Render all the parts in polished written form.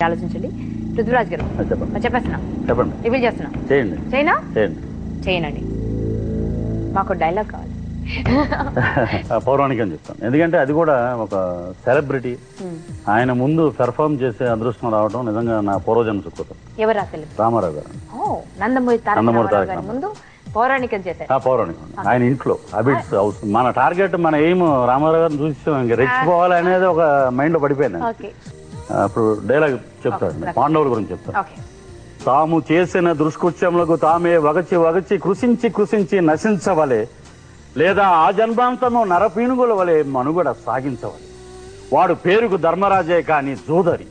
ఆలోచించండి. పృథ్వీరాజ్ గారు చెప్పేస్తున్నా, చెప్పండి. రివీల్ చేస్తున్నా. చేయండి. చేయనా? చేయండి. చేయనండి. మాకు డైలాగ్ కావాలి. పౌరాణికం చెప్తాను, ఎందుకంటే అది కూడా ఒక సెలబ్రిటీ. ఆయన ముందు పెర్ఫార్మ్ చేసే అదృష్టం రావడం నిజంగా నా పూర్వజన్మ సుకృతం. ఎవరు ఆ సెలబ్రిటీ? రామారావు గారు. నందమూరి తారక ముందు పౌరాణికం చేశారు. పౌరాణికం ఆయన ఇంట్లో అబిడ్స్ హౌస్. మన టార్గెట్, మన ఎయిమ్ రామారావు గారిని చూసి ఇంకా రెచ్చిపోవాలి అనేది ఒక మైండ్ లో పడిపోయింది. అప్పుడు డైలాగ్ చెప్తాడు, పాండవుల గురించి చెప్తాడు. తాము చేసిన దుష్కృత్యములకు తామే వగచి వగచి కృషించి కృషించి నశించవలే, లేదా ఆ జన్మాంతము నరపీనుగుల వలె మనుగడ సాగించవలే. వాడు పేరుకు ధర్మరాజే కాని జోదరి,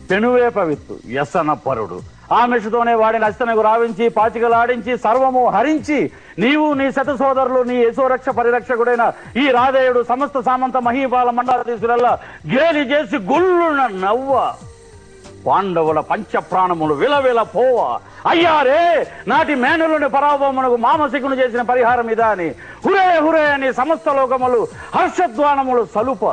పెనువేప విత్తు వ్యసన పరుడు. ఆ మెషుతోనే వాడిని అస్తనకు రావించి పాచికలాడించి సర్వము హరించి నీవు నీ శత సోదరులు నీ యశోరక్ష పరిరక్షకుడైన ఈ రాధేయుడు సమస్త సామంత మహీపాల మండలాధీశులల్లా గేలి చేసి గుళ్ళున నవ్వ పాండవుల పంచ ప్రాణములు విలవిల పోవ. అయ్యారే నాటి మేనులోని పరాభవమునకు మామసికును చేసిన పరిహారం ఇదా అని హురే హురే అని సమస్త లోకములు హర్షధ్వానములు సలుప.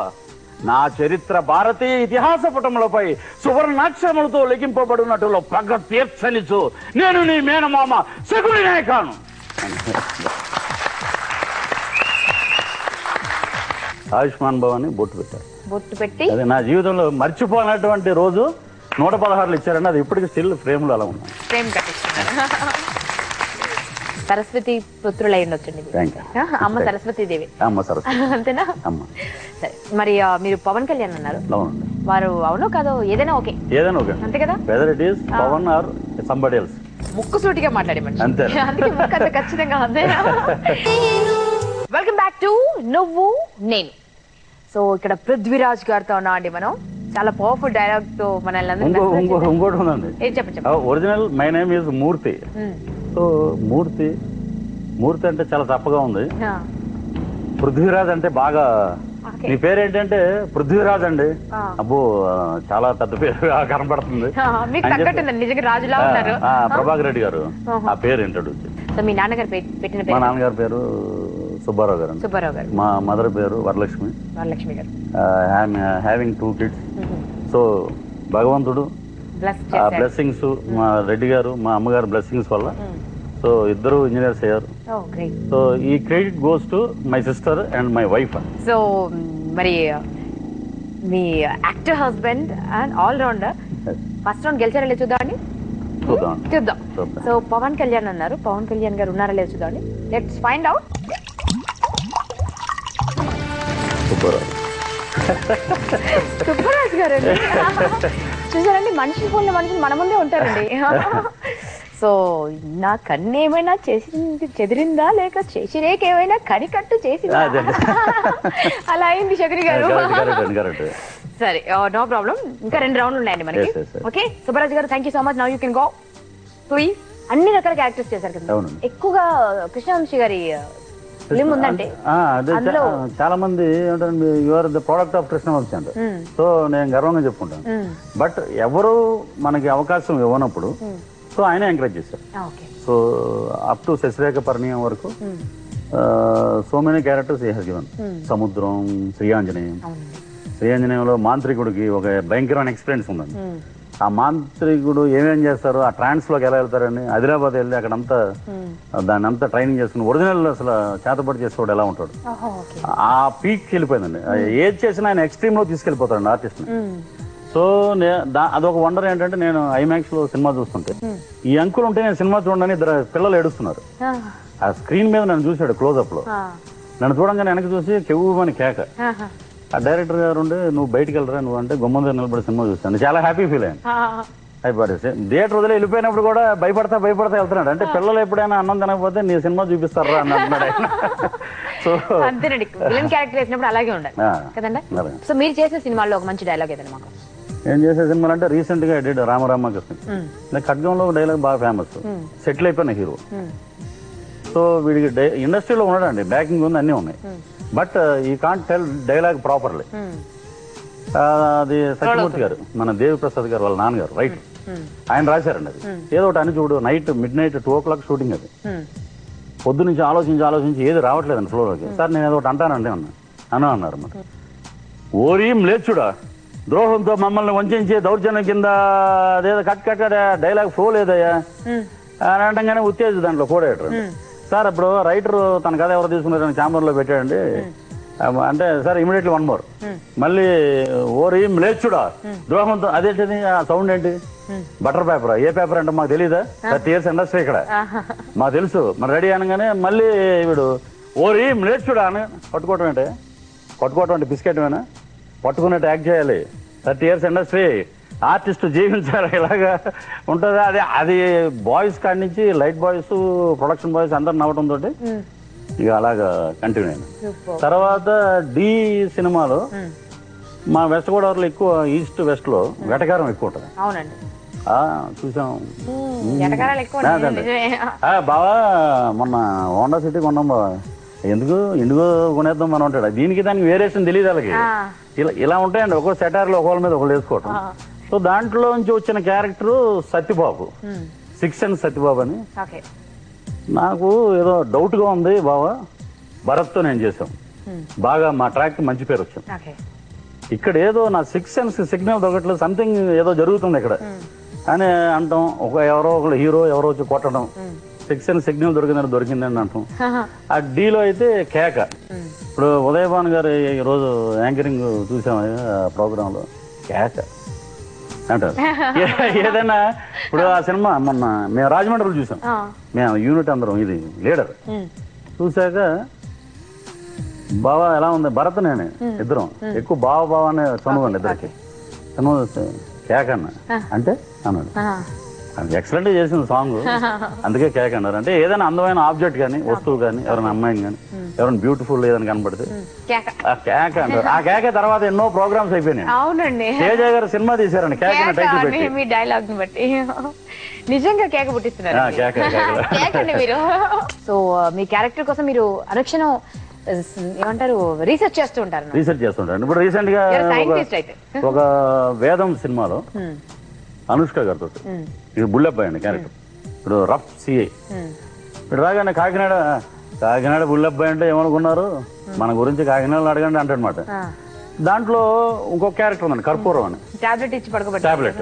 నా చరిత్ర భారతీయ ఇతిహాస పుటములపై సువర్ణాక్షరములతో లిఖింపబడినట్లు పగ తీర్చనిచు నేను నీ మేనమామ శకునినే కాను. ఆయుష్మాన్ భవాని బొట్టు పెట్టి అది నా జీవితంలో మర్చిపోయినటువంటి రోజు. 116 ఇచ్చారండి, అది ఇప్పటికీ స్టిల్ ఫ్రేమ్ లో అలా ఉన్నాయి. సరస్వతి పుత్రులు అయి ఉండొచ్చండి. అమ్మ సరస్వతి దేవి. అంతేనా? సరే, మరి మీరు పవన్ కళ్యాణ్ అన్నారు. వారు అవునో కాదో ఏదైనా ఓకే, ఏదైనా ఓకే, అంతే కదా. Whether it is Pawan or somebody else. ముక్కు సూటిగా మాట్లాడే మనిషి అంతే, అందుకే ఖచ్చితంగా అంతేనా. వెల్కమ్ బ్యాక్ టు నువ్వు నేను. సో ఇక్కడ పృథ్వీరాజ్ గారితో ఉన్నా అండి మనం. చాలా పవర్ఫుల్ డైలాగ్ తో మనల్ని ఇంకోటి ఉందండి. Original my name is Murthy. So Murthy అంటే చాలా తప్పగా ఉంది. పృథ్వీరాజ్ అంటే బాగా, నీ పేరేంటంటే పృథ్వీరాజ్ అండి. అబ్బో చాలా పెద్ద పేరు కనపడుతుంది. ప్రభాకర్ రెడ్డి గారు ఆ పేరు ఇంట్రడ్యూస్. మీ నాన్నగారు పెట్టిన మా నాన్నగారి పేరు సుబ్బారావు గారు. మా మదర్ పేరు వరలక్ష్మి గారు. Having 2 kids. సో భగవంతుడు బ్లెస్సింగ్స్, మా రెడ్డి గారు మా అమ్మగారు బ్లెస్సింగ్స్ వల్ల సో ఇద్దరు ఇంజనీర్స్ అయ్యారు. సో ఈ credit goes to my sister and my wife. So మరి మీ actor husband and all rounder first round గెలిచారా లేదు చూద్దామండి. చూద్దాం. సో పవన్ కళ్యాణ్ అన్నారు, పవన్ కళ్యాణ్ గారు ఉన్నారా లేదు చూద్దామండి. Let's find out. సుబ్బరాజ్ గారు చూసారండి, మనిషి ఫోన్లో మనుషులు మన ముందే ఉంటారండి. సో నా కన్ను ఏమైనా చేసింది చెదిరిందా, లేక చేసిరేక ఏమైనా కనికట్టు చేసిందా, అలా అయింది శకుని గారు. సరే, నో ప్రాబ్లం. ఇంకా 2 రౌండ్లు ఉన్నాయండి మనకి. ఓకే సుబ్బరాజ్ గారు, thank you so much. Now you can go please. అన్ని రకాల క్యారెక్టర్స్ చేశారు కదా, ఎక్కువగా కృష్ణవంశీ గారి ఫిల్మ్ ఉందంటే చాలా మంది you're the product of Krishna Vamsi అంట. సో నేను గర్వంగా చెప్పుకుంటాను. బట్ ఎవరు మనకి అవకాశం ఇవ్వనప్పుడు సో ఆయన ఎంకరేజ్ చేశారు. సో అప్ టు శశిరేఖ పరిణయం వరకు so many characters he has given. సముద్రం, శ్రీయాంజనేయంలో మాంత్రికుడికి ఒక భయంకరమైన ఎక్స్పీరియన్స్ ఉందండి. ఆ మాంత్రికుడు ఏమేం చేస్తారు, ఆ ట్రాన్స్ లోకి ఎలా వెళ్తారని ఆదిలాబాద్ వెళ్ళి అక్కడంతా దాన్ని అంతా ట్రైనింగ్ చేసుకుని ఒరిజినల్ అసలు చేతపడి చేసేవాడు ఎలా ఉంటాడు, ఆ పీక్ వెళ్ళిపోయిందండి. ఏది చేసినా ఆయన ఎక్స్ట్రీమ్ లో తీసుకెళ్లిపోతాడు ఆర్టిస్ట్ ని. సో అదొక వండర్ ఏంటంటే, నేను ఐమాక్స్ లో సినిమా చూస్తుంటే ఈ అంకులు ఉంటే నేను సినిమా చూడండి 2 పిల్లలు ఏడుస్తున్నారు. ఆ స్క్రీన్ మీద నన్ను చూశాడు క్లోజ్అప్ లో. నన్ను చూడంగానే వెనక్కి చూసి చెవుమని కేక. ఆ డైరెక్టర్ గారు ఉండి నువ్వు బయటకు వెళ్ళరా నువ్వు అంటే గుమ్మం దగ్గర నిలబడి సినిమా చూస్తాను. చాలా హ్యాపీ ఫీల్ అయ్యాను. అయిపోతే థియేటర్ వదిలే వెళ్ళిపోయినప్పుడు కూడా భయపడతా వెళ్తున్నాడు. అంటే పిల్లలు ఎప్పుడైనా అన్నం తినకపోతే నీ సినిమా చూపిస్తారా అని అంటున్నాడు ఆయన. సో అంతేనండి, విలన్ క్యారెక్టర్ చేసినప్పుడు అలాగే ఉండాలి కదండి. సో మీరు చేసే సినిమాల్లో ఒక మంచి డైలాగ్ ఏదైనా మాకు. ఏం చేసే సినిమాలు అంటే రీసెంట్ గా ఎడిట్ రామరామ కృష్ణ ఖడ్గంలో డైలాగ్ బాగా ఫేమస్, సెటిల్ అయిపోయిన హీరో. సో వీడికి ఇండస్ట్రీలో ఉన్నాడండి, బ్యాకింగ్ ఉంది, అన్నీ ఉన్నాయి. బట్ ఈ కాంట్ టెల్ డైలాగ్ ప్రాపర్లీ. అది సత్యమూర్తి గారు, మన దేవి ప్రసాద్ గారు వాళ్ళ నాన్నగారు రైట్, ఆయన రాశారండి. అది ఏదో ఒకటి అని చూడు, మిడ్ నైట్ 2 o'clock షూటింగ్. అది పొద్దు నుంచి ఆలోచించి ఏది రావట్లేదండి ఫ్లోలోకి. సార్ నేను ఏదో ఒకటి అంటానండి అన్నారు అన్నమాట. ఓరీం లేచుడా ద్రోహంతో మమ్మల్ని వంచి దౌర్జన్యం కింద అదేదో కట్ డైలాగ్ ఫ్లో లేదయ్యా అని అంటగానే ఉత్తేజ దాంట్లో కోడేటర్ సార్ అప్పుడు రైటర్ తన కథ ఎవరు తీసుకున్నారని ఛాంబర్ లో పెట్టాడండి అంటే సార్ ఇమీడియట్లీ వన్ మోర్ మళ్ళీ ఓరి మ్లేచ్చుడా ద్రోహంతో అదేంటిది ఆ సౌండ్ ఏంటి బటర్ పేపర్ ఏ పేపర్ అంటే మాకు తెలీదా 30 years ఇండస్ట్రీ ఇక్కడ మాకు తెలుసు మరి రెడీ అనగానే మళ్ళీ వీడు ఓరి మ్లేచ్చుడా అని పట్టుకోవటం ఏంటి పట్టుకోవటం అంటే బిస్కెట్ ఏమైనా పట్టుకున్నట్టు యాక్ట్ చేయాలి 30 years ఇండస్ట్రీ ఆర్టిస్ట్ జీవించాలి ఇలాగా ఉంటుందా అదే అది బాయ్స్ కాడి నుంచి లైట్ బాయ్స్ ప్రొడక్షన్ బాయ్స్ అందరు నవ్వటం తోటి ఇక అలాగా కంటిన్యూ అయినా తర్వాత డి సినిమాలో మా వెస్ట్ గోదావరిలో ఎక్కువ ఈస్ట్ వెస్ట్ లో వెటకారం ఎక్కువ ఉంటుంది చూసాం బావా మొన్న హోండా సిటీ కొన్నాం బావా ఎందుకు ఇండిగో కొనేద్దాం మనం ఉంటాడు దీనికి దానికి వేరియేషన్ తెలియదు వాళ్ళకి ఇలా ఉంటాయండి ఒక్కో సెటార్లో ఒకళ్ళ మీద ఒకళ్ళు వేసుకోవటం సో దాంట్లో నుంచి వచ్చిన క్యారెక్టర్ సత్యబాబు 6 and సత్యబాబు అని నాకు ఏదో డౌట్ గా ఉంది బావా భరత్తో నేను చేసాం బాగా మా ట్రాక్ మంచి పేరు వచ్చింది ఇక్కడ ఏదో నా 6 sense సిగ్నల్ దొరకట్లేదు సంథింగ్ ఏదో జరుగుతుంది ఇక్కడ అని అంటాం ఎవరో ఒకళ్ళు హీరో ఎవరో వచ్చి కొట్టడం 6 sense సిగ్నల్ దొరికిందని అంటాం ఆ డీలో అయితే కేక ఇప్పుడు ఉదయభాన్ గారు ఈ రోజు యాంకరింగ్ చూసాం ప్రోగ్రామ్ లో కేక అంటారు ఏదైనా ఇప్పుడు ఆ సినిమా మొన్న మేము రాజమండ్రిలో చూసాం మేము యూనిట్ అందరం ఇది లీడర్ చూసాక బావా ఎలా ఉంది భరత్ నేనే ఇద్దరం ఎక్కువ బావ అనే చనువండి ఇద్దరికి చనువు వస్తే కేక్ అన్న అంటే అన్నాడు ఎక్సలెంట్ చేసింది సాంగ్ అందుకే కేక్ అన్నారు అంటే ఏదైనా అందమైన ఆబ్జెక్ట్ కానీ వస్తువు కానీ ఎవరైనా అమ్మాయిని కానీ ఎవరైనా బ్యూటిఫుల్ ఏదైనా కనపడితే కేక్ అంటారు ఆ కేకే తర్వాత ఎన్నో ప్రోగ్రామ్స్ అయిపోయినాయి అవునండి తేజ గారు సినిమా తీశారండి కేక్ టైటిల్ పెట్టి మీ డైలాగ్ ని బట్టి నిజంగా కేక పుట్టిస్తున్నారు మీరు సో మీ క్యారెక్టర్ కోసం మీరు అనుక్షణం ఏమంటారు రీసెర్చ్ చేస్తుంటారు ఇప్పుడు రీసెంట్ గా ఒక వేదం సినిమాలో అనుష్క గారితో ఇది బుల్లెబ్బాయి అండి క్యారెక్టర్ ఇప్పుడు రఫ్ సిఐ ఇప్పుడు రాగానే కాకినాడ బుల్లెబ్బాయి అంటే ఏమనుకున్నారు మన గురించి కాకినాడలో అడగండి అంటాడనమాట దాంట్లో ఇంకొక క్యారెక్టర్ ఉందండి కర్పూరం అని టాబ్లెట్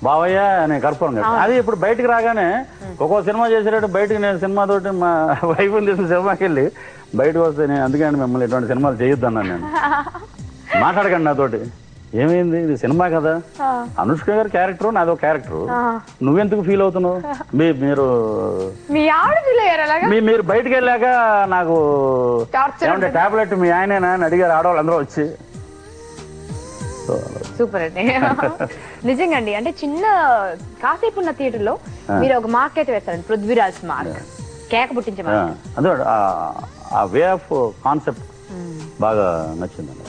బావయ్య అనే కర్పూరం అది ఇప్పుడు బయటకు రాగానే ఒక్కో సినిమా చేసేటట్టు బయటకు నేను సినిమా తోటి మా వైఫ్ తీసిన సినిమాకి వెళ్ళి బయటకు వస్తే నేను అందుకే మిమ్మల్ని ఇటువంటి సినిమాలు చేయొద్దు అన్నాను నేను మాట్లాడకండి నాతోటి ఏమైంది ఇది సినిమా కదా అనుష్క గారి క్యారెక్టర్ నాదో క్యారెక్టర్ నువ్వెందుకు ఫీల్ అవుతున్నావు మీరు బయటకు వెళ్ళాక నాకు ఏమంటే టాబ్లెట్ మీ ఆయనేనా అని అడిగారు ఆడవాళ్ళు అందరూ వచ్చి సూపర్ అండి నిజంగా అండి అంటే చిన్న కాసేపు ఉన్న థియేటర్ లో మీరు ఒక మార్క్ అయితే వేస్తారండి పృథ్వీరాజ్ మార్క్ కేక పుట్టించే అదే ఆ వే ఆఫ్ కాన్సెప్ట్ బాగా నచ్చిందండి